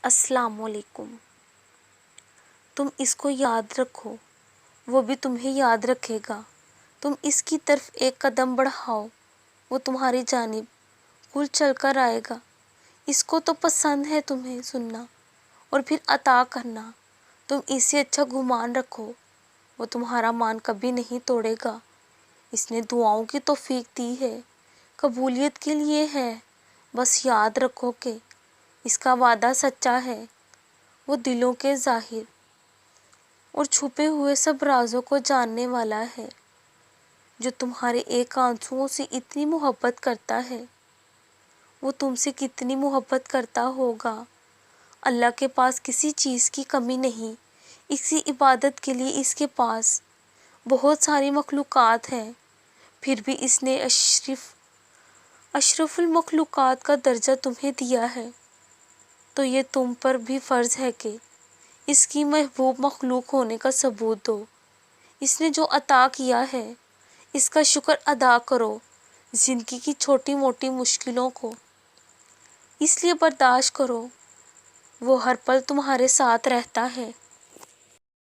السلام علیکم۔ تم اس کو یاد رکھو، وہ بھی تمہیں یاد رکھے گا۔ تم اس کی طرف ایک قدم بڑھاؤ، وہ تمہاری جانب کل چل کر آئے گا۔ اس کو تو پسند ہے تمہیں سننا اور پھر عطا کرنا۔ تم اس سے اچھا گمان رکھو، وہ تمہارا مان کبھی نہیں توڑے گا۔ اس نے دعاؤں کی توفیق دی ہے، قبولیت کے لیے ہے۔ بس یاد رکھو کہ اس کا وعدہ سچا ہے۔ وہ دلوں کے ظاہر اور چھپے ہوئے سب رازوں کو جاننے والا ہے۔ جو تمہارے ایک آنسوؤں سے اتنی محبت کرتا ہے، وہ تم سے کتنی محبت کرتا ہوگا۔ اللہ کے پاس کسی چیز کی کمی نہیں۔ اس کی عبادت کے لیے اس کے پاس بہت ساری مخلوقات ہیں، پھر بھی اس نے اشرف المخلوقات کا درجہ تمہیں دیا ہے۔ تو یہ تم پر بھی فرض ہے کہ اس کی محبوب مخلوق ہونے کا ثبوت دو۔ اس نے جو عطا کیا ہے، اس کا شکر ادا کرو۔ زندگی کی چھوٹی موٹی مشکلوں کو اس لیے برداشت کرو، وہ ہر پل تمہارے ساتھ رہتا ہے۔